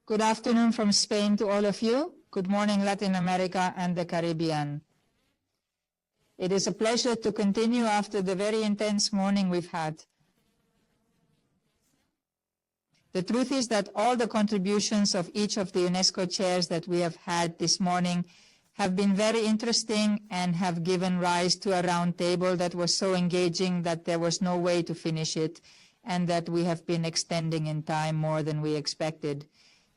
Good afternoon from Spain to all of you. Good morning, Latin America and the Caribbean. It is a pleasure to continue after the very intense morning we've had. The truth is that all the contributions of each of the UNESCO chairs that we have had this morning have been very interesting and have given rise to a round table that was so engaging that there was no way to finish it, and that we have been extending in time more than we expected.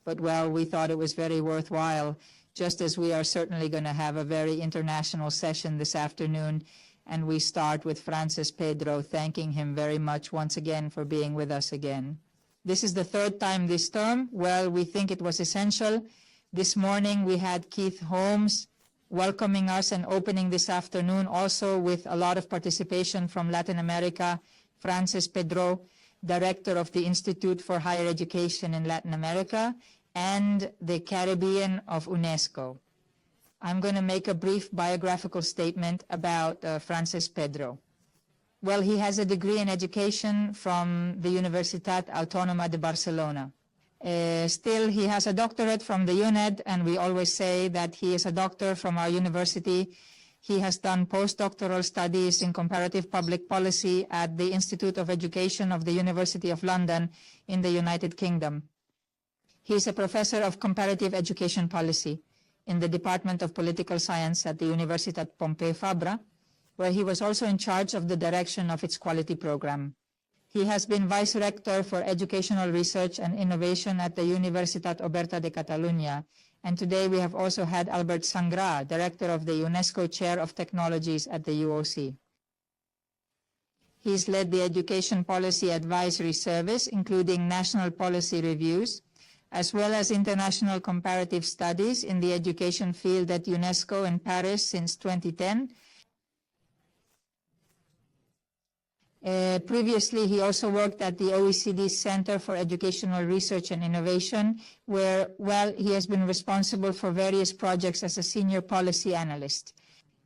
But well, we thought it was very worthwhile, just as we are certainly going to have a very international session this afternoon. And we start with Françes Pedró, thanking him very much once again for being with us again. This is the third time this term. Well, we think it was essential. This morning we had Keith Holmes welcoming us and opening this afternoon, also with a lot of participation from Latin America. Françes Pedró, Director of the Institute for Higher Education in Latin America and the Caribbean of UNESCO. I'm going to make a brief biographical statement about Françes Pedró. Well, he has a degree in education from the Universitat Autònoma de Barcelona. Still, he has a doctorate from the UNED, and we always say that he is a doctor from our university. He has done postdoctoral studies in comparative public policy at the Institute of Education of the University of London in the United Kingdom. He is a professor of comparative education policy in the Department of Political Science at the Universitat Pompeu Fabra, where he was also in charge of the direction of its quality program. He has been Vice Rector for Educational Research and Innovation at the Universitat Oberta de Catalunya, and today we have also had Albert Sangrà, Director of the UNESCO Chair of Technologies at the UOC. He's led the Education Policy Advisory Service, including national policy reviews, as well as international comparative studies in the education field at UNESCO in Paris since 2010. Previously, he also worked at the OECD Center for Educational Research and Innovation, where, well, he has been responsible for various projects as a senior policy analyst.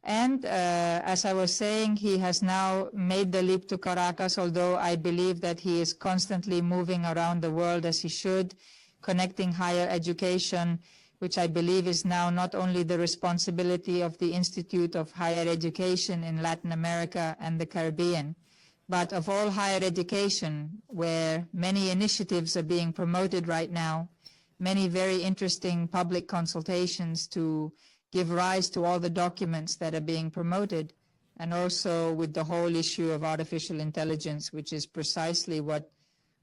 And as I was saying, he has now made the leap to Caracas, although I believe that he is constantly moving around the world as he should, connecting higher education, which I believe is now not only the responsibility of the Institute of Higher Education in Latin America and the Caribbean, but of all higher education, where many initiatives are being promoted right now, many very interesting public consultations to give rise to all the documents that are being promoted, and also with the whole issue of artificial intelligence, which is precisely what,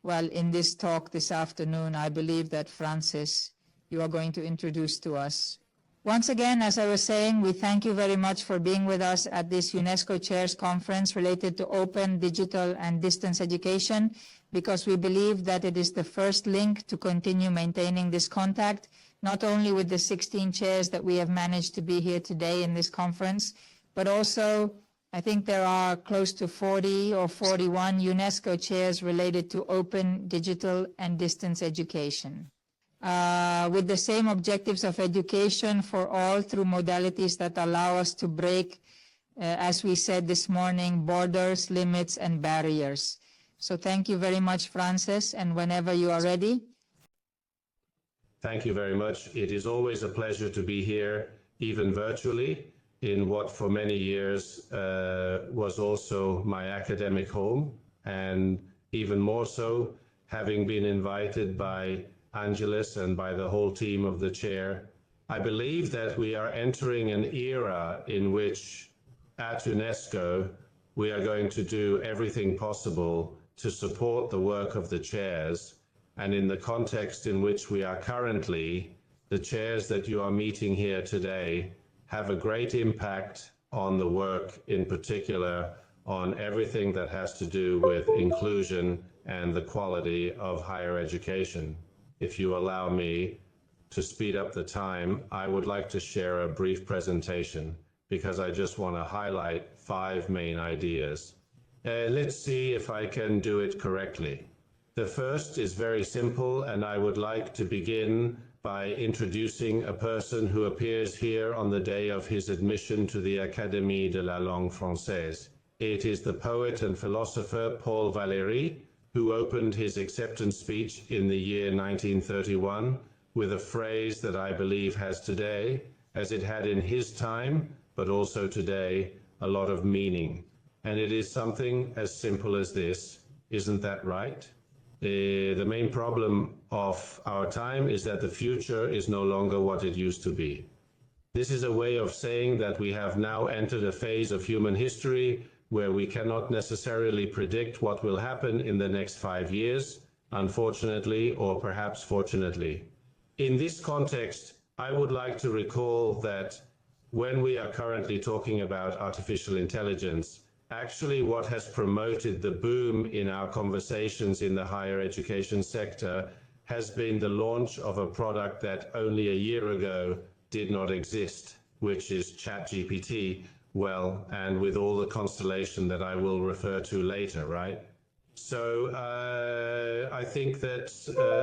well, in this talk this afternoon, I believe that Françes, you are going to introduce to us. Once again, as I was saying, we thank you very much for being with us at this UNESCO Chairs Conference related to open, digital, and distance education, because we believe that it is the first link to continue maintaining this contact, not only with the 16 chairs that we have managed to be here today in this conference, but also I think there are close to 40 or 41 UNESCO chairs related to open, digital, and distance education. With the same objectives of education for all through modalities that allow us to break, as we said this morning, borders, limits, and barriers. So thank you very much, Françes, and whenever you are ready. Thank you very much. It is always a pleasure to be here, even virtually, in what for many years was also my academic home, and even more so, having been invited by Angelis and by the whole team of the chair. I believe that we are entering an era in which at UNESCO we are going to do everything possible to support the work of the chairs, and in the context in which we are currently, the chairs that you are meeting here today have a great impact on the work, in particular on everything that has to do with inclusion and the quality of higher education. If you allow me to speed up the time, I would like to share a brief presentation because I just want to highlight 5 main ideas. Let's see if I can do it correctly. The first is very simple, and I would like to begin by introducing a person who appears here on the day of his admission to the Académie de la Langue Française. It is the poet and philosopher Paul Valéry, who opened his acceptance speech in the year 1931 with a phrase that I believe has today, as it had in his time, but also today, a lot of meaning. And it is something as simple as this. Isn't that right? The main problem of our time is that the future is no longer what it used to be. This is a way of saying that we have now entered a phase of human history where we cannot necessarily predict what will happen in the next 5 years, unfortunately, or perhaps fortunately. In this context, I would like to recall that when we are currently talking about artificial intelligence, actually what has promoted the boom in our conversations in the higher education sector has been the launch of a product that only a year ago did not exist, which is ChatGPT, well, and with all the constellation that I will refer to later, right? So I think that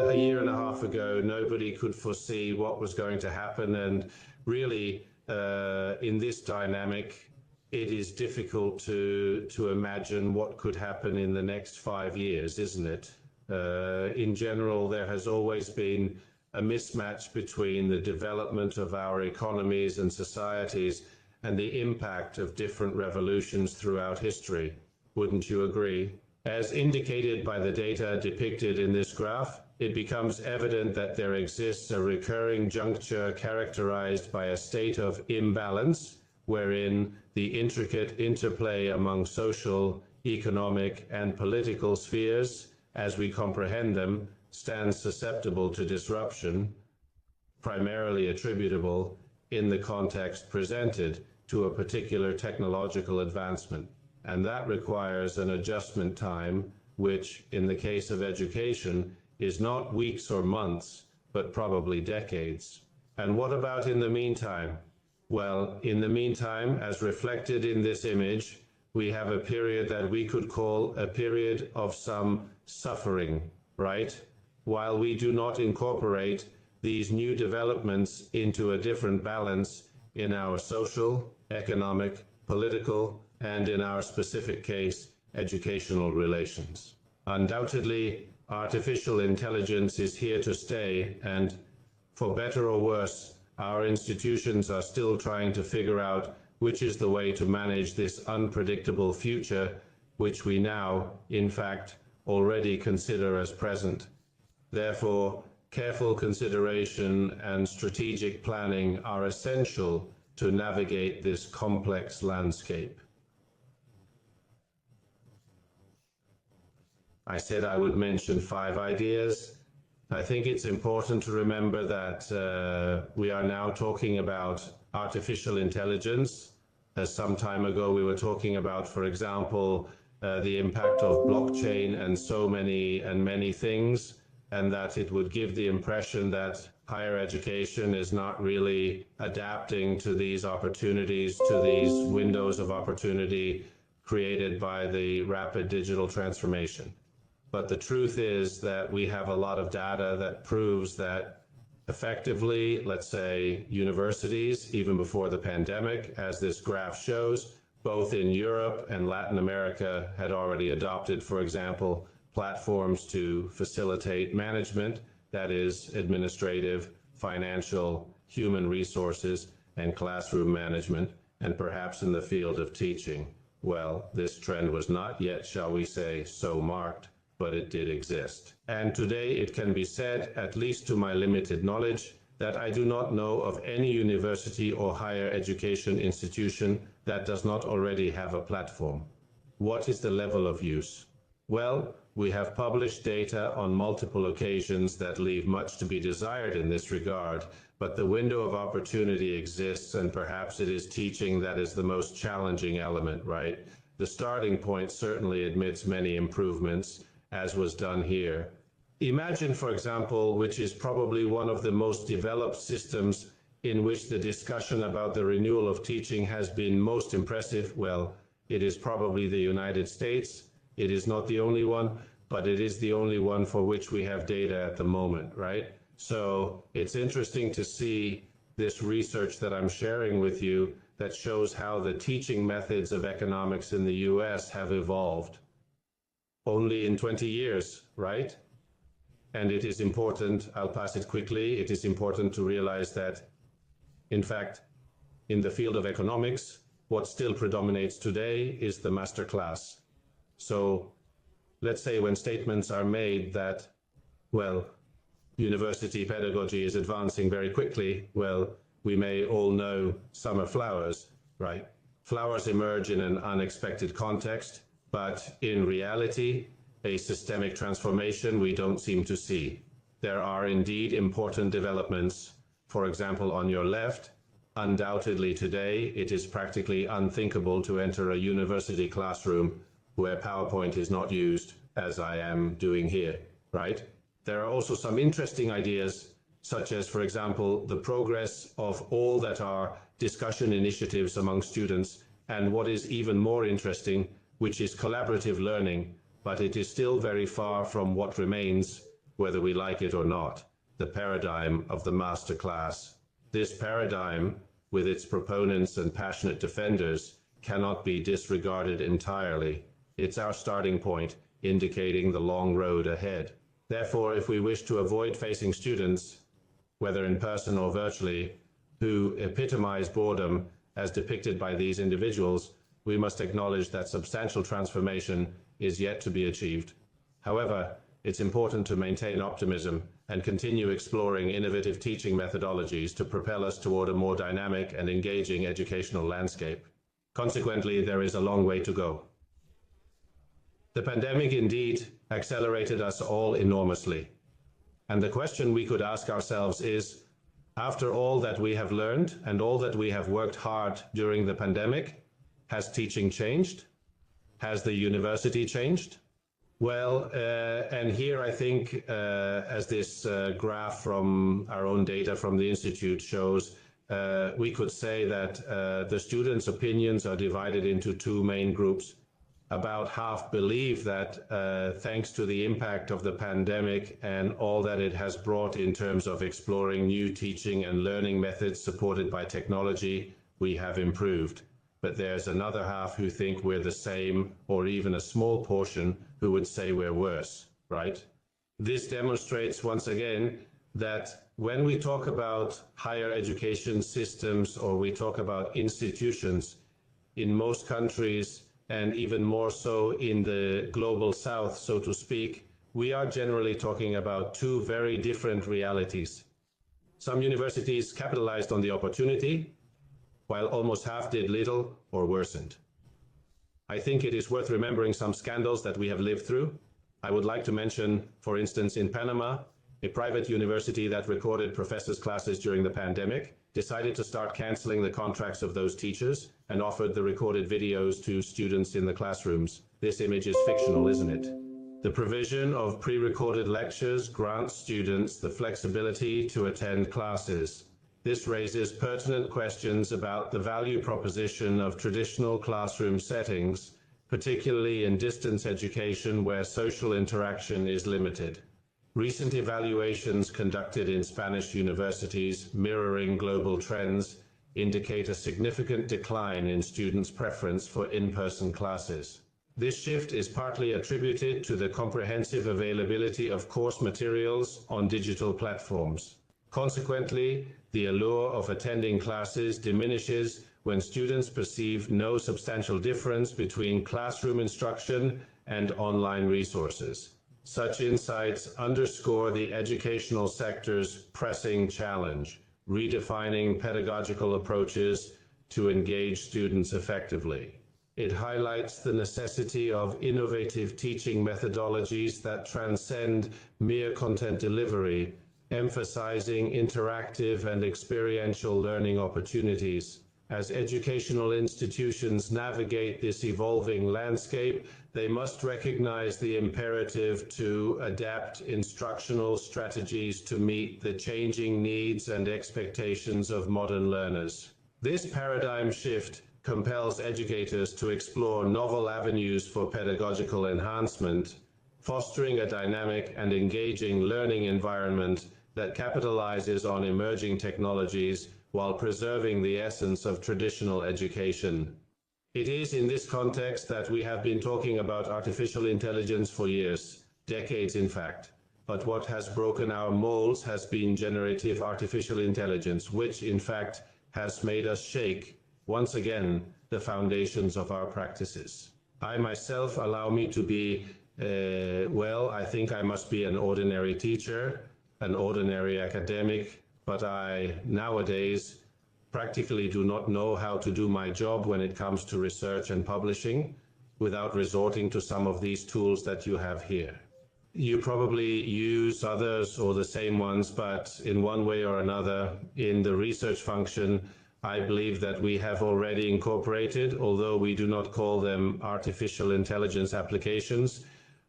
a year and a half ago, nobody could foresee what was going to happen. And really, in this dynamic, it is difficult to imagine what could happen in the next 5 years, isn't it? In general, there has always been a mismatch between the development of our economies and societies and the impact of different revolutions throughout history. Wouldn't you agree? As indicated by the data depicted in this graph, it becomes evident that there exists a recurring juncture characterized by a state of imbalance, wherein the intricate interplay among social, economic, and political spheres, as we comprehend them, stands susceptible to disruption, primarily attributable, in the context presented, to a particular technological advancement. And that requires an adjustment time, which, in the case of education, is not weeks or months, but probably decades. And what about in the meantime? Well, in the meantime, as reflected in this image, we have a period that we could call a period of some suffering, right? While we do not incorporate these new developments into a different balance in our social, economic, political, and in our specific case, educational relations. Undoubtedly, artificial intelligence is here to stay, and for better or worse, our institutions are still trying to figure out which is the way to manage this unpredictable future, which we now, in fact, already consider as present. Therefore, careful consideration and strategic planning are essential to navigate this complex landscape. I said I would mention 5 ideas. I think it's important to remember that we are now talking about artificial intelligence. As some time ago we were talking about, for example, the impact of blockchain and so many things, and that it would give the impression that higher education is not really adapting to these opportunities, to these windows of opportunity created by the rapid digital transformation. But the truth is that we have a lot of data that proves that effectively, let's say, universities, even before the pandemic, as this graph shows, both in Europe and Latin America had already adopted, for example, platforms to facilitate management, that is, administrative, financial, human resources, and classroom management, and perhaps in the field of teaching. Well, this trend was not yet, shall we say, so marked, but it did exist. And today it can be said, at least to my limited knowledge, that I do not know of any university or higher education institution that does not already have a platform. What is the level of use? Well, we have published data on multiple occasions that leave much to be desired in this regard, but the window of opportunity exists, and perhaps it is teaching that is the most challenging element, right? The starting point certainly admits many improvements, as was done here. Imagine, for example, which is probably one of the most developed systems in which the discussion about the renewal of teaching has been most impressive. Well, it is probably the United States. It is not the only one, but it is the only one for which we have data at the moment, right? So it's interesting to see this research that I'm sharing with you that shows how the teaching methods of economics in the US have evolved. Only in 20 years, right? And it is important, I'll pass it quickly, it is important to realize that, in fact, in the field of economics, what still predominates today is the master class. So let's say when statements are made that, well, university pedagogy is advancing very quickly, well, we may all know summer flowers, right? Flowers emerge in an unexpected context, but in reality, a systemic transformation we don't seem to see. There are indeed important developments. For example, on your left, undoubtedly today, it is practically unthinkable to enter a university classroom where PowerPoint is not used, as I am doing here, right? There are also some interesting ideas, such as, for example, the progress of all that are discussion initiatives among students, and what is even more interesting, which is collaborative learning, but it is still very far from what remains, whether we like it or not, the paradigm of the master class. This paradigm, with its proponents and passionate defenders, cannot be disregarded entirely. It's our starting point, indicating the long road ahead. Therefore, if we wish to avoid facing students, whether in person or virtually, who epitomize boredom as depicted by these individuals, we must acknowledge that substantial transformation is yet to be achieved. However, it's important to maintain optimism and continue exploring innovative teaching methodologies to propel us toward a more dynamic and engaging educational landscape. Consequently, there is a long way to go. The pandemic indeed accelerated us all enormously. And the question we could ask ourselves is, after all that we have learned and all that we have worked hard during the pandemic, has teaching changed? Has the university changed? Well, and here I think, as this graph from our own data from the Institute shows, we could say that the students' opinions are divided into two main groups. About half believe that thanks to the impact of the pandemic and all that it has brought in terms of exploring new teaching and learning methods supported by technology, we have improved. But there's another half who think we're the same, or even a small portion who would say we're worse, right? This demonstrates once again that when we talk about higher education systems or we talk about institutions, in most countries, and even more so in the global south, so to speak, we are generally talking about two very different realities. Some universities capitalized on the opportunity, while almost half did little or worsened. I think it is worth remembering some scandals that we have lived through. I would like to mention, for instance, in Panama, a private university that recorded professors' classes during the pandemic decided to start canceling the contracts of those teachers and offered the recorded videos to students in the classrooms. This image is fictional, isn't it? The provision of pre-recorded lectures grants students the flexibility to attend classes. This raises pertinent questions about the value proposition of traditional classroom settings, particularly in distance education where social interaction is limited. Recent evaluations conducted in Spanish universities mirroring global trends indicate a significant decline in students' preference for in-person classes. This shift is partly attributed to the comprehensive availability of course materials on digital platforms. Consequently, the allure of attending classes diminishes when students perceive no substantial difference between classroom instruction and online resources. Such insights underscore the educational sector's pressing challenge, redefining pedagogical approaches to engage students effectively. It highlights the necessity of innovative teaching methodologies that transcend mere content delivery, emphasizing interactive and experiential learning opportunities. As educational institutions navigate this evolving landscape, they must recognize the imperative to adapt instructional strategies to meet the changing needs and expectations of modern learners. This paradigm shift compels educators to explore novel avenues for pedagogical enhancement, fostering a dynamic and engaging learning environment that capitalizes on emerging technologies while preserving the essence of traditional education. It is in this context that we have been talking about artificial intelligence for years, decades in fact. but what has broken our molds has been generative artificial intelligence, which in fact has made us shake, once again, the foundations of our practices. I myself allow me to be, I think I must be an ordinary teacher, an ordinary academic, but I nowadays practically do not know how to do my job when it comes to research and publishing without resorting to some of these tools that you have here. You probably use others or the same ones, but in one way or another, in the research function, I believe that we have already incorporated, although we do not call them artificial intelligence applications,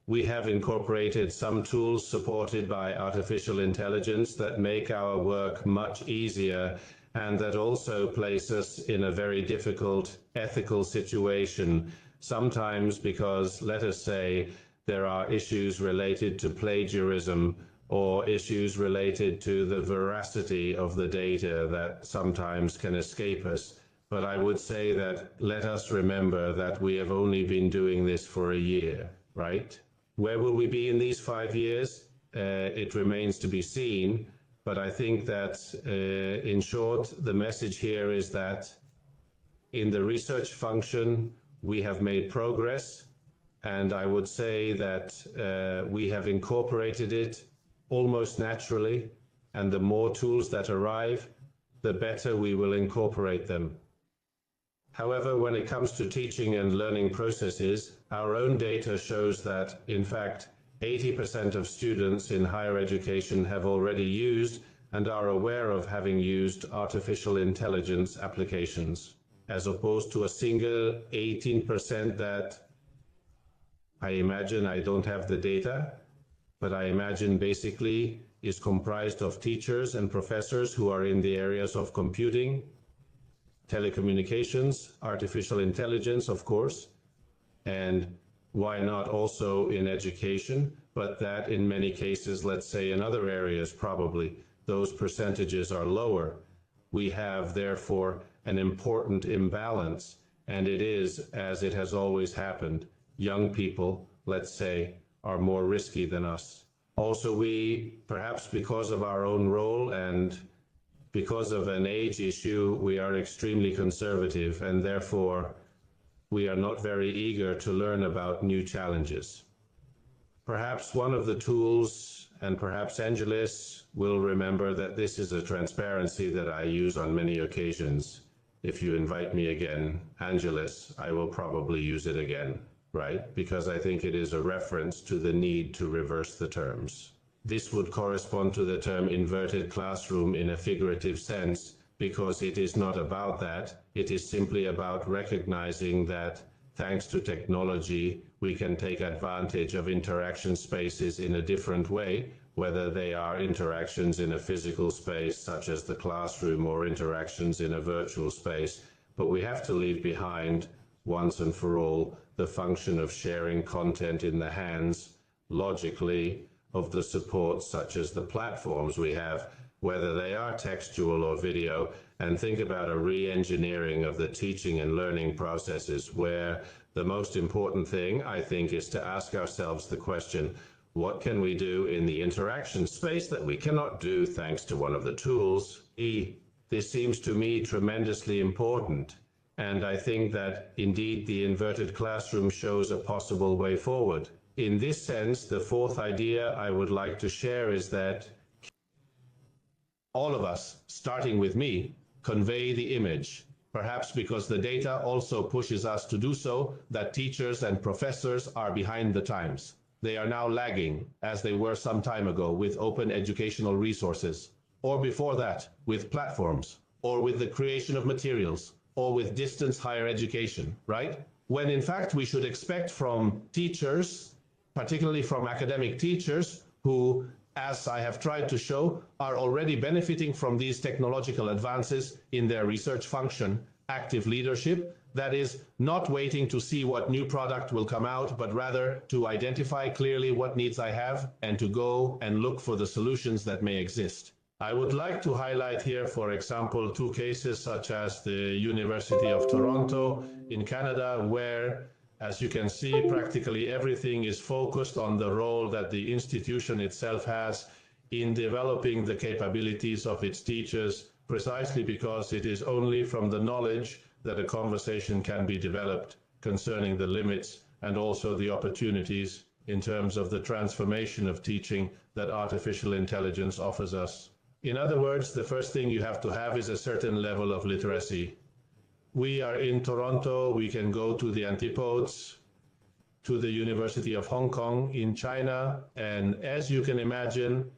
we have incorporated some tools supported by artificial intelligence that make our work much easier and that also place us in a very difficult ethical situation, sometimes because, let us say, there are issues related to plagiarism or issues related to the veracity of the data that sometimes can escape us. But I would say that let us remember that we have only been doing this for a year, right? Where will we be in these 5 years? It remains to be seen. But I think that, in short, the message here is that in the research function, we have made progress. And I would say that we have incorporated it almost naturally. And the more tools that arrive, the better we will incorporate them. However, when it comes to teaching and learning processes, our own data shows that, in fact, 80% of students in higher education have already used and are aware of having used artificial intelligence applications, as opposed to a single 18% that I imagine, I don't have the data, but I imagine basically is comprised of teachers and professors who are in the areas of computing, telecommunications, artificial intelligence, of course, and why not also in education, but that in many cases, let's say in other areas probably, those percentages are lower. We have therefore an important imbalance, and it is, as it has always happened, young people, let's say, are more risky than us. Also, we, perhaps because of our own role and because of an age issue, we are extremely conservative, and therefore we are not very eager to learn about new challenges. Perhaps one of the tools, and perhaps Angelis will remember that this is a transparency that I use on many occasions. If you invite me again, Angelis, I will probably use it again, right? Because I think it is a reference to the need to reverse the terms. This would correspond to the term inverted classroom in a figurative sense, because it is not about that. It is simply about recognizing that thanks to technology, we can take advantage of interaction spaces in a different way, whether they are interactions in a physical space, such as the classroom, or interactions in a virtual space. But we have to leave behind, once and for all, the function of sharing content in the hands, logically, of the support such as the platforms we have, whether they are textual or video, and think about a re-engineering of the teaching and learning processes, where the most important thing, I think, is to ask ourselves the question, what can we do in the interaction space that we cannot do thanks to one of the tools? This seems to me tremendously important, and I think that indeed the inverted classroom shows a possible way forward. In this sense, the fourth idea I would like to share is that all of us, starting with me, convey the image, perhaps because the data also pushes us to do so, that teachers and professors are behind the times. They are now lagging, as they were some time ago, with open educational resources, or before that, with platforms, or with the creation of materials, or with distance higher education, right? When in fact we should expect from teachers, particularly from academic teachers, who, as I have tried to show, are already benefiting from these technological advances in their research function, active leadership, that is, not waiting to see what new product will come out, but rather to identify clearly what needs I have and to go and look for the solutions that may exist. I would like to highlight here, for example, two cases such as the University of Toronto in Canada, where As you can see, practically everything is focused on the role that the institution itself has in developing the capabilities of its teachers, precisely because it is only from the knowledge that a conversation can be developed concerning the limits and also the opportunities in terms of the transformation of teaching that artificial intelligence offers us. In other words, the first thing you have to have is a certain level of literacy. We are in Toronto, we can go to the antipodes, to the University of Hong Kong in China, and as you can imagine,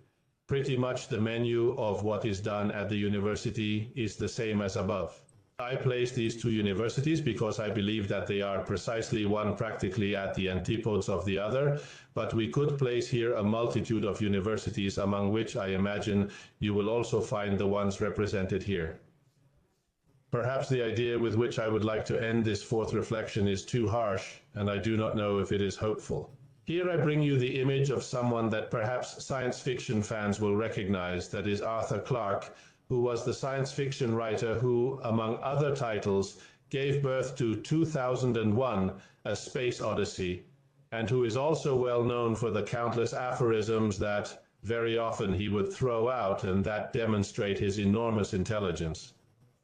pretty much the menu of what is done at the university is the same as above. I place these two universities because I believe that they are precisely one practically at the antipodes of the other, but we could place here a multitude of universities, among which I imagine you will also find the ones represented here. Perhaps the idea with which I would like to end this fourth reflection is too harsh, and I do not know if it is hopeful. Here I bring you the image of someone that perhaps science fiction fans will recognize, that is Arthur Clarke, who was the science fiction writer who, among other titles, gave birth to 2001, A Space Odyssey, and who is also well known for the countless aphorisms that very often he would throw out and that demonstrate his enormous intelligence.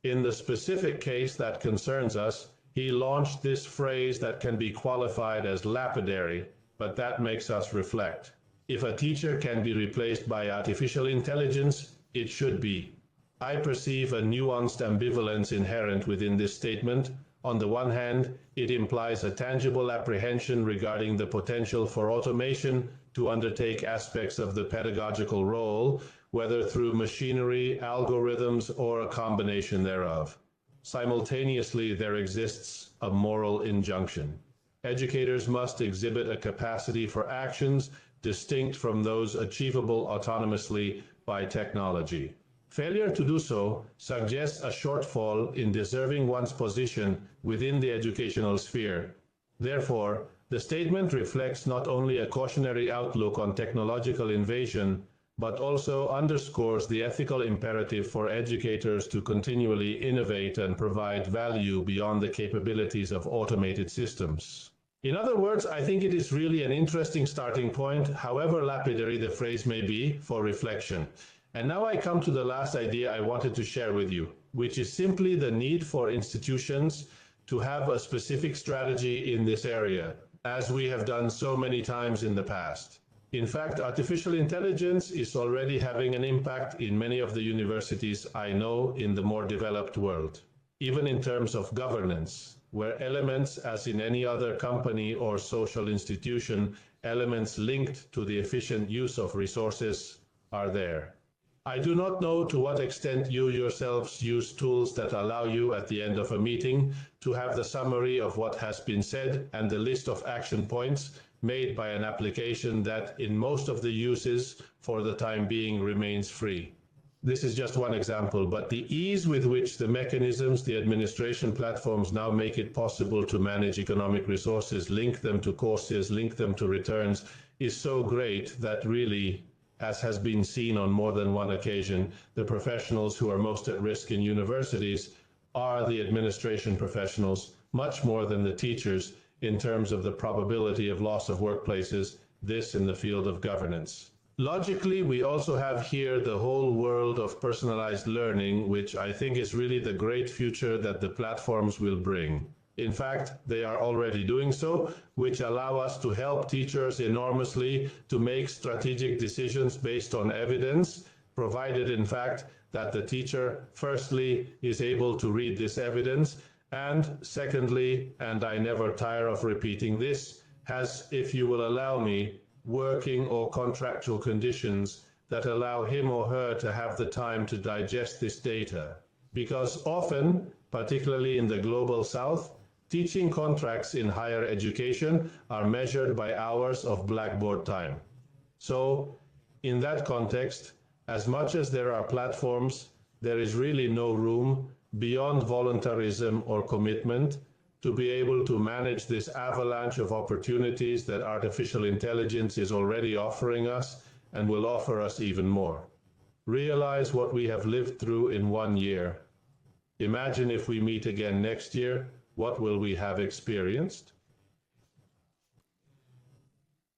In the specific case that concerns us, he launched this phrase that can be qualified as lapidary, but that makes us reflect. If a teacher can be replaced by artificial intelligence, it should be. I perceive a nuanced ambivalence inherent within this statement. On the one hand, it implies a tangible apprehension regarding the potential for automation to undertake aspects of the pedagogical role, whether through machinery, algorithms, or a combination thereof. Simultaneously, there exists a moral injunction. Educators must exhibit a capacity for actions distinct from those achievable autonomously by technology. Failure to do so suggests a shortfall in deserving one's position within the educational sphere. Therefore, the statement reflects not only a cautionary outlook on technological invasion, but also underscores the ethical imperative for educators to continually innovate and provide value beyond the capabilities of automated systems. In other words, I think it is really an interesting starting point, however lapidary the phrase may be, for reflection. And now I come to the last idea I wanted to share with you, which is simply the need for institutions to have a specific strategy in this area, as we have done so many times in the past. In fact, artificial intelligence is already having an impact in many of the universities I know in the more developed world, even in terms of governance, where elements, as in any other company or social institution, elements linked to the efficient use of resources are there. I do not know to what extent you yourselves use tools that allow you at the end of a meeting to have the summary of what has been said and the list of action points made by an application that in most of the uses for the time being remains free. This is just one example, but the ease with which the mechanisms, the administration platforms now make it possible to manage economic resources, link them to courses, link them to returns, is so great that really, as has been seen on more than one occasion, the professionals who are most at risk in universities are the administration professionals, much more than the teachers in terms of the probability of loss of workplaces, this in the field of governance. Logically, we also have here the whole world of personalized learning, which I think is really the great future that the platforms will bring. In fact, they are already doing so, which allow us to help teachers enormously to make strategic decisions based on evidence, provided in fact that the teacher firstly is able to read this evidence, and secondly, and I never tire of repeating this, has, if you will allow me, working or contractual conditions that allow him or her to have the time to digest this data. Because often, particularly in the global south, teaching contracts in higher education are measured by hours of blackboard time. So, in that context, as much as there are platforms, there is really no room beyond voluntarism or commitment to be able to manage this avalanche of opportunities that artificial intelligence is already offering us and will offer us even more. Realize what we have lived through in 1 year. Imagine if we meet again next year, what will we have experienced?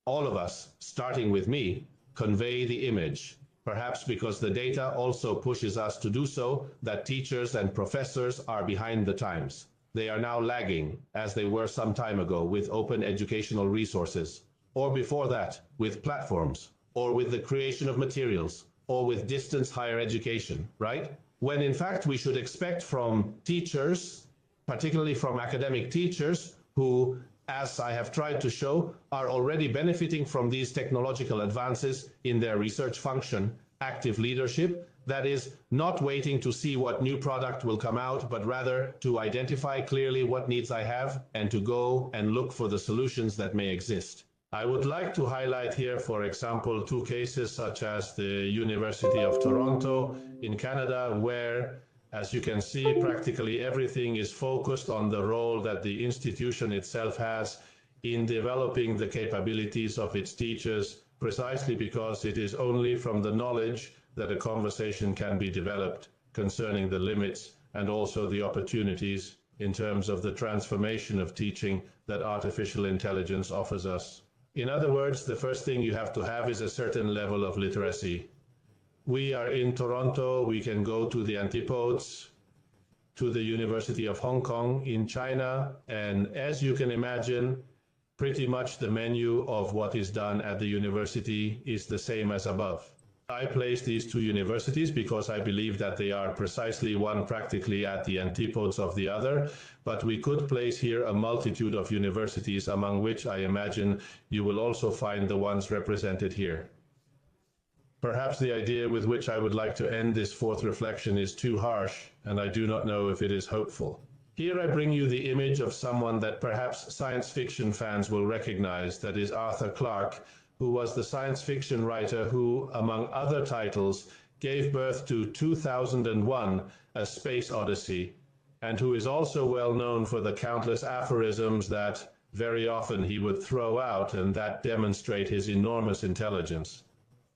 All of us, starting with me, convey the image. Perhaps because the data also pushes us to do so, that teachers and professors are behind the times. They are now lagging, as they were some time ago, with open educational resources, or before that, with platforms, or with the creation of materials, or with distance higher education, right? When in fact we should expect from teachers, particularly from academic teachers, who, as I have tried to show, are already benefiting from these technological advances in their research function, active leadership, that is, not waiting to see what new product will come out, but rather to identify clearly what needs I have and to go and look for the solutions that may exist. I would like to highlight here, for example, two cases such as the University of Toronto in Canada, where, as you can see, practically everything is focused on the role that the institution itself has in developing the capabilities of its teachers, precisely because it is only from the knowledge that a conversation can be developed concerning the limits and also the opportunities in terms of the transformation of teaching that artificial intelligence offers us. In other words, the first thing you have to have is a certain level of literacy. We are in Toronto, we can go to the antipodes, to the University of Hong Kong in China, and as you can imagine, pretty much the menu of what is done at the university is the same as above. I place these two universities because I believe that they are precisely one practically at the antipodes of the other, but we could place here a multitude of universities, among which I imagine you will also find the ones represented here. Perhaps the idea with which I would like to end this fourth reflection is too harsh, and I do not know if it is hopeful. Here I bring you the image of someone that perhaps science fiction fans will recognize, that is Arthur Clarke, who was the science fiction writer who, among other titles, gave birth to 2001, A Space Odyssey, and who is also well known for the countless aphorisms that very often he would throw out and that demonstrate his enormous intelligence.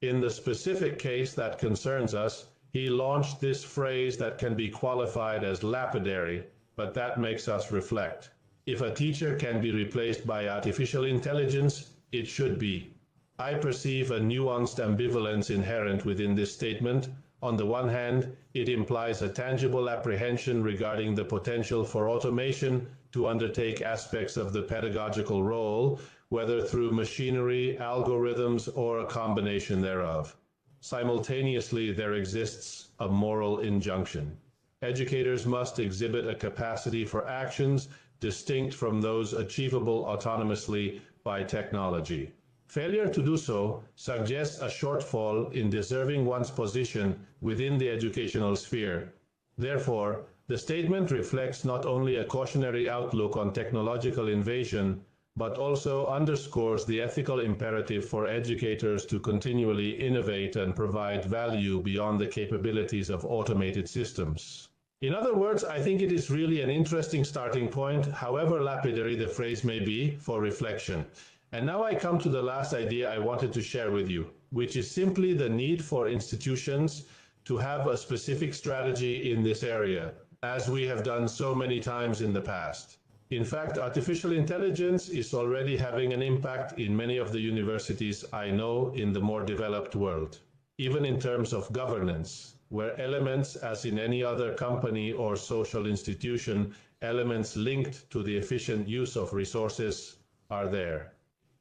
In the specific case that concerns us, he launched this phrase that can be qualified as lapidary, but that makes us reflect. If a teacher can be replaced by artificial intelligence, it should be. I perceive a nuanced ambivalence inherent within this statement. On the one hand, it implies a tangible apprehension regarding the potential for automation to undertake aspects of the pedagogical role, whether through machinery, algorithms, or a combination thereof. Simultaneously, there exists a moral injunction. Educators must exhibit a capacity for actions distinct from those achievable autonomously by technology. Failure to do so suggests a shortfall in deserving one's position within the educational sphere. Therefore, the statement reflects not only a cautionary outlook on technological invasion, but also underscores the ethical imperative for educators to continually innovate and provide value beyond the capabilities of automated systems. In other words, I think it is really an interesting starting point, however lapidary the phrase may be, for reflection. And now I come to the last idea I wanted to share with you, which is simply the need for institutions to have a specific strategy in this area, as we have done so many times in the past. In fact, artificial intelligence is already having an impact in many of the universities I know in the more developed world, even in terms of governance, where elements, as in any other company or social institution, elements linked to the efficient use of resources are there.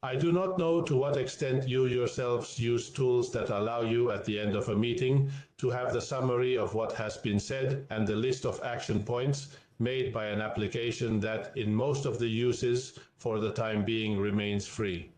I do not know to what extent you yourselves use tools that allow you at the end of a meeting to have the summary of what has been said and the list of action points made by an application that in most of the uses for the time being remains free.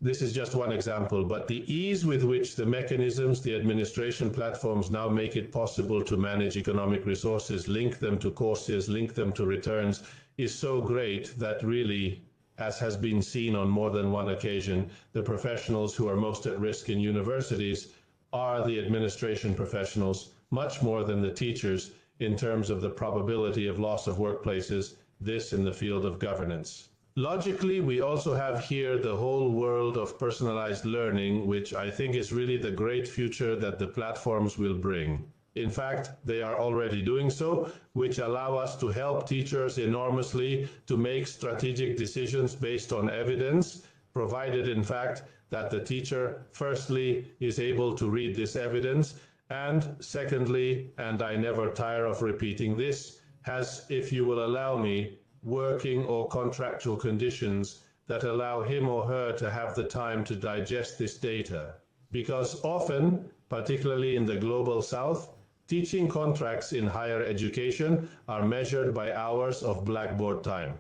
This is just one example, but the ease with which the mechanisms, the administration platforms now make it possible to manage economic resources, link them to courses, link them to returns, is so great that really, as has been seen on more than one occasion, the professionals who are most at risk in universities are the administration professionals, much more than the teachers in terms of the probability of loss of workplaces, this in the field of governance. Logically, we also have here the whole world of personalized learning, which I think is really the great future that the platforms will bring. In fact, they are already doing so, which allow us to help teachers enormously to make strategic decisions based on evidence, provided in fact that the teacher, firstly, is able to read this evidence, and secondly, and I never tire of repeating this, has, if you will allow me, working or contractual conditions that allow him or her to have the time to digest this data. Because often, particularly in the global south, teaching contracts in higher education are measured by hours of blackboard time.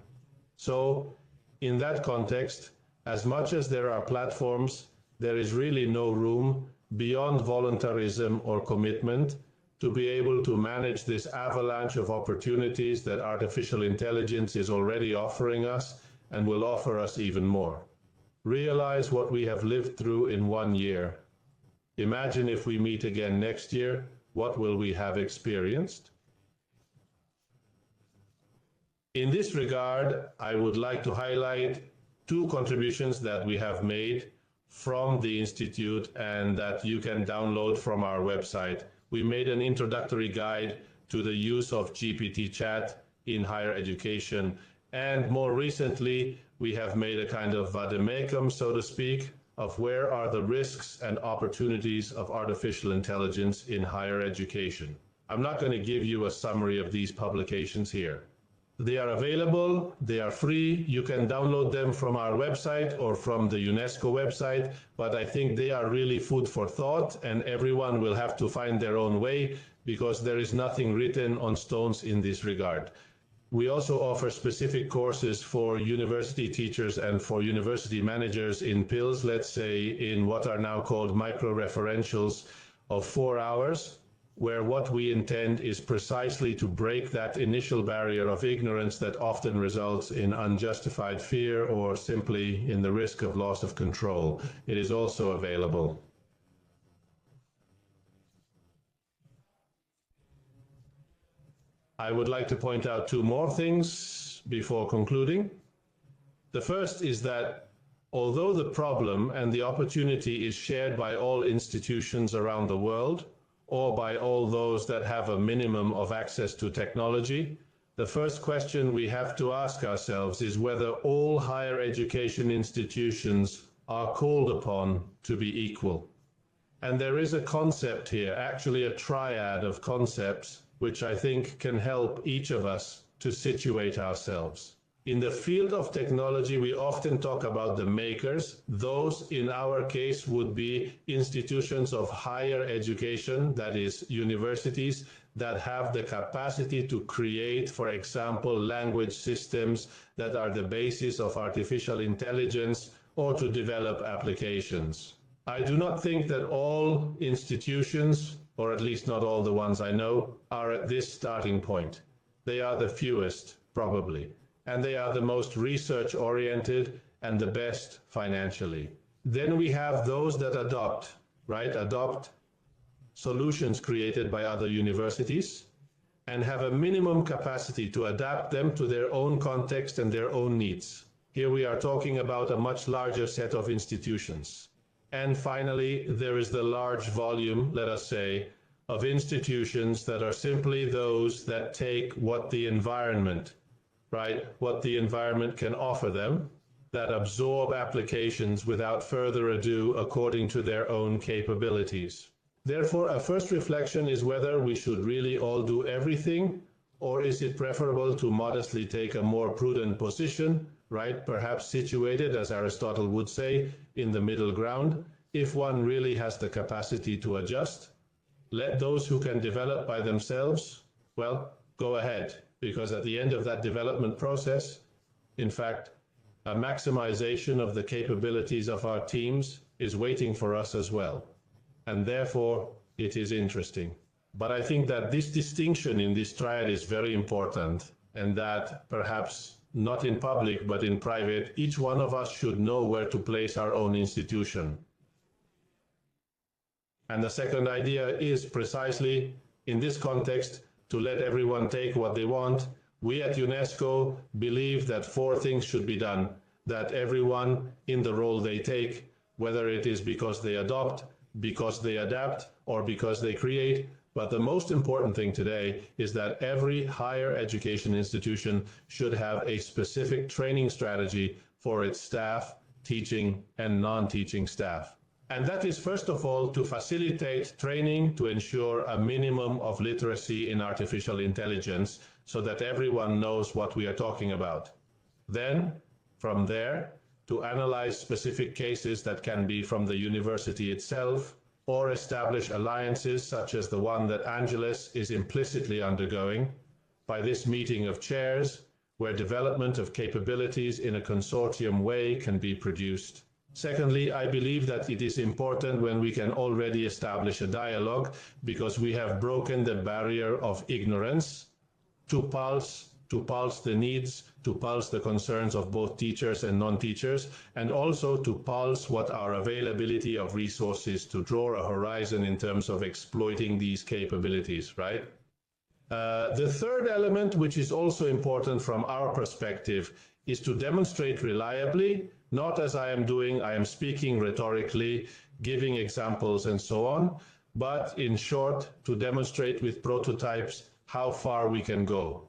So, in that context, as much as there are platforms, there is really no room beyond voluntarism or commitment to be able to manage this avalanche of opportunities that artificial intelligence is already offering us and will offer us even more. Realize what we have lived through in 1 year. Imagine if we meet again next year, what will we have experienced? In this regard, I would like to highlight 2 contributions that we have made from the Institute and that you can download from our website. We made an introductory guide to the use of GPT chat in higher education, and more recently we have made a kind of vademecum, so to speak, of where are the risks and opportunities of artificial intelligence in higher education. I'm not going to give you a summary of these publications here. They are available, they are free, you can download them from our website or from the UNESCO website, but I think they are really food for thought and everyone will have to find their own way because there is nothing written on stones in this regard. We also offer specific courses for university teachers and for university managers in PILs, let's say in what are now called micro-referentials of 4 hours, where what we intend is precisely to break that initial barrier of ignorance that often results in unjustified fear or simply in the risk of loss of control. It is also available. I would like to point out 2 more things before concluding. The first is that although the problem and the opportunity is shared by all institutions around the world, or by all those that have a minimum of access to technology, the first question we have to ask ourselves is whether all higher education institutions are called upon to be equal. And there is a concept here, actually a triad of concepts, which I think can help each of us to situate ourselves. In the field of technology, we often talk about the makers. Those, in our case, would be institutions of higher education, that is, universities, that have the capacity to create, for example, language systems that are the basis of artificial intelligence or to develop applications. I do not think that all institutions, or at least not all the ones I know, are at this starting point. They are the fewest, probably. And they are the most research-oriented and the best financially. Then we have those that adopt, right? Adopt solutions created by other universities and have a minimum capacity to adapt them to their own context and their own needs. Here we are talking about a much larger set of institutions. And finally, there is the large volume, let us say, of institutions that are simply those that take what the environment can offer them, that absorb applications without further ado according to their own capabilities. Therefore, a first reflection is whether we should really all do everything, or is it preferable to modestly take a more prudent position, right? Perhaps situated, as Aristotle would say, in the middle ground, if one really has the capacity to adjust. Let those who can develop by themselves, well, go ahead. Because at the end of that development process, in fact, a maximization of the capabilities of our teams is waiting for us as well. And therefore, it is interesting. But I think that this distinction in this triad is very important, and that perhaps not in public, but in private, each one of us should know where to place our own institution. And the second idea is precisely in this context, to let everyone take what they want. We at UNESCO believe that 4 things should be done, that everyone in the role they take, whether it is because they adopt, because they adapt, or because they create, but the most important thing today is that every higher education institution should have a specific training strategy for its staff teaching and non-teaching staff. And that is, first of all, to facilitate training to ensure a minimum of literacy in artificial intelligence so that everyone knows what we are talking about. Then, from there, to analyze specific cases that can be from the university itself, or establish alliances such as the one that Angeles is implicitly undergoing by this meeting of chairs, where development of capabilities in a consortium way can be produced. Secondly, I believe that it is important when we can already establish a dialogue, because we have broken the barrier of ignorance to pulse the needs, to pulse the concerns of both teachers and non-teachers, and also to pulse what our availability of resources to draw a horizon in terms of exploiting these capabilities, right? The third element, which is also important from our perspective, is to demonstrate reliably, not as I am doing, I am speaking rhetorically, giving examples and so on, but in short, to demonstrate with prototypes how far we can go.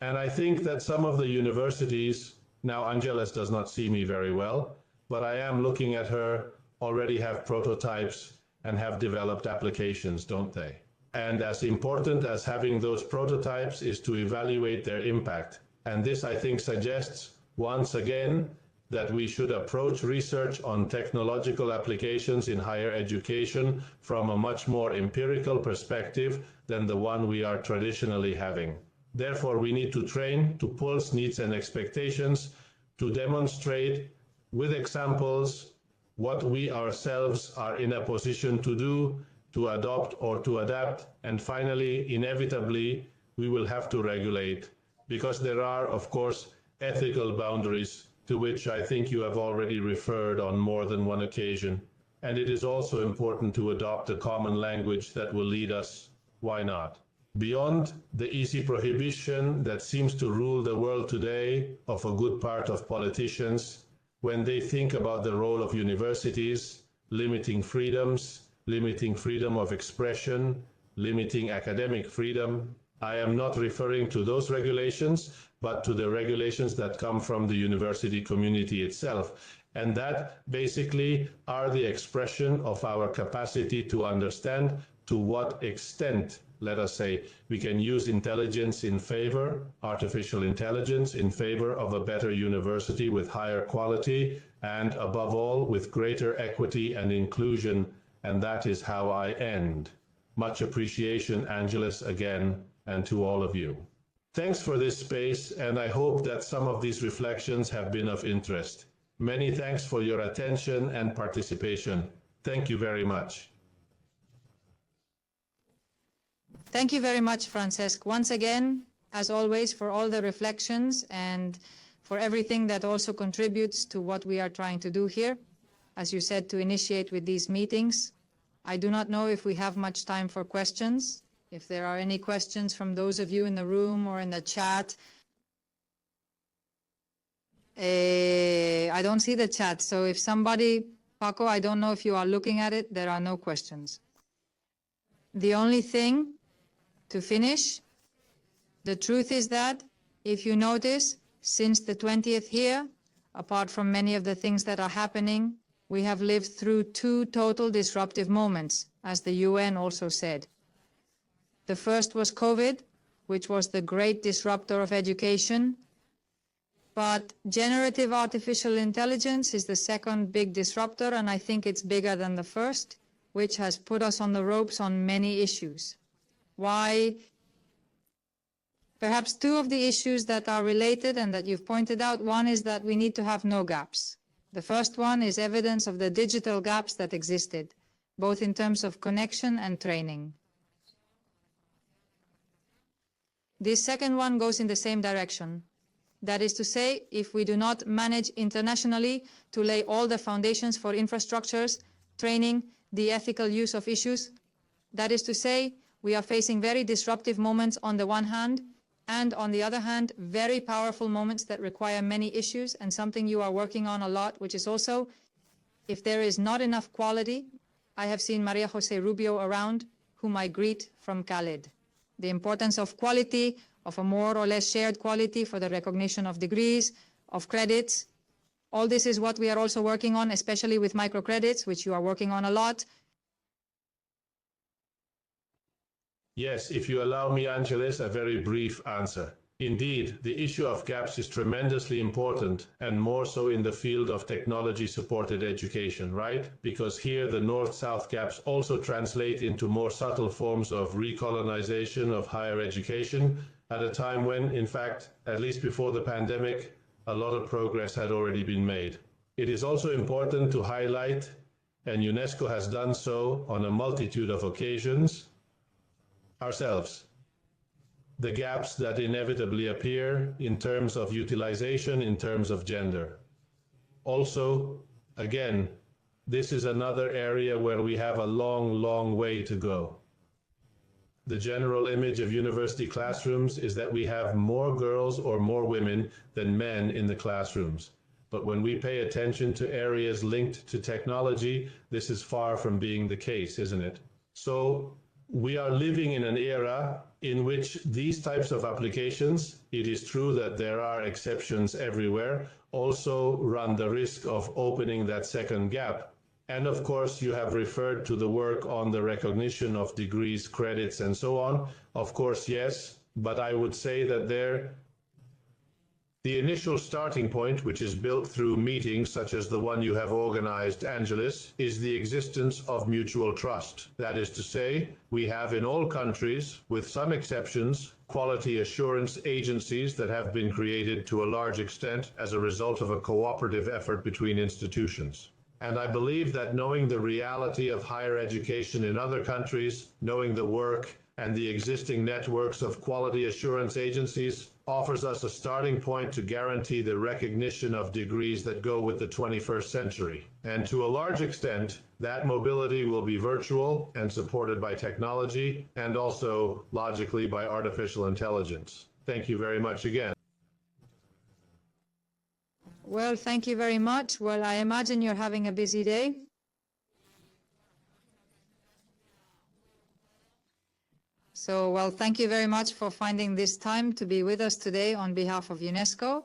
And I think that some of the universities, now Angeles does not see me very well, but I am looking at her, already have prototypes and have developed applications, don't they? And as important as having those prototypes is to evaluate their impact. And this, I think, suggests, once again, that we should approach research on technological applications in higher education from a much more empirical perspective than the one we are traditionally having. Therefore, we need to train to pulse needs and expectations, to demonstrate with examples what we ourselves are in a position to do, to adopt or to adapt, and finally, inevitably, we will have to regulate, because there are, of course, ethical boundaries to which I think you have already referred on more than one occasion. And it is also important to adopt a common language that will lead us. Why not? Beyond the easy prohibition that seems to rule the world today of a good part of politicians when they think about the role of universities, limiting freedoms, limiting freedom of expression, limiting academic freedom, I am not referring to those regulations, but to the regulations that come from the university community itself, and that basically are the expression of our capacity to understand to what extent, let us say, we can use intelligence in favor, artificial intelligence in favor of a better university with higher quality, and above all, with greater equity and inclusion, and that is how I end. Much appreciation, Angeles, again, and to all of you. Thanks for this space, and I hope that some of these reflections have been of interest. Many thanks for your attention and participation. Thank you very much. Thank you very much, Francesc. Once again, as always, for all the reflections and for everything that also contributes to what we are trying to do here. As you said, to initiate with these meetings. I do not know if we have much time for questions. If there are any questions from those of you in the room or in the chat. I don't see the chat, so if somebody, Paco, I don't know if you are looking at it, there are no questions. The only thing to finish, the truth is that, if you notice, since the 20th year, apart from many of the things that are happening, we have lived through 2 total disruptive moments, as the UN also said. The first was COVID, which was the great disruptor of education. But generative artificial intelligence is the second big disruptor, and I think it's bigger than the first, which has put us on the ropes on many issues. Why? Perhaps 2 of the issues that are related and that you've pointed out. One is that we need to have no gaps. The first one is evidence of the digital gaps that existed, both in terms of connection and training. This second one goes in the same direction. That is to say, if we do not manage internationally to lay all the foundations for infrastructures, training, the ethical use of issues, that is to say, we are facing very disruptive moments on the one hand, and on the other hand, very powerful moments that require many issues, and something you are working on a lot, which is also, if there is not enough quality, I have seen Maria José Rubio around, whom I greet from Khaled. The importance of quality, of a more or less shared quality for the recognition of degrees, of credits, All this is what we are also working on, especially with microcredits, which you are working on a lot. Yes, if you allow me, Angeles, a very brief answer. Indeed, the issue of gaps is tremendously important, and more so in the field of technology-supported education, right? Because here the north-south gaps also translate into more subtle forms of recolonization of higher education at a time when, in fact, at least before the pandemic, a lot of progress had already been made. It is also important to highlight, and UNESCO has done so on a multitude of occasions, ourselves, the gaps that inevitably appear in terms of utilization, in terms of gender. Also, again, this is another area where we have a long way to go. The general image of university classrooms is that we have more girls or more women than men in the classrooms. But when we pay attention to areas linked to technology, this is far from being the case, isn't it? So we are living in an era in which these types of applications, it is true that there are exceptions everywhere, also run the risk of opening that second gap. And of course, you have referred to the work on the recognition of degrees, credits, and so on. Of course, yes, but I would say that the initial starting point, which is built through meetings such as the one you have organized, Angeles, is the existence of mutual trust. That is to say, we have in all countries, with some exceptions, quality assurance agencies that have been created to a large extent as a result of a cooperative effort between institutions. And I believe that knowing the reality of higher education in other countries, knowing the work and the existing networks of quality assurance agencies offers us a starting point to guarantee the recognition of degrees that go with the 21st century. And to a large extent, that mobility will be virtual and supported by technology and also logically by artificial intelligence. Thank you very much again. Well, thank you very much. Well, I imagine you're having a busy day. So, well, thank you very much for finding this time to be with us today on behalf of UNESCO.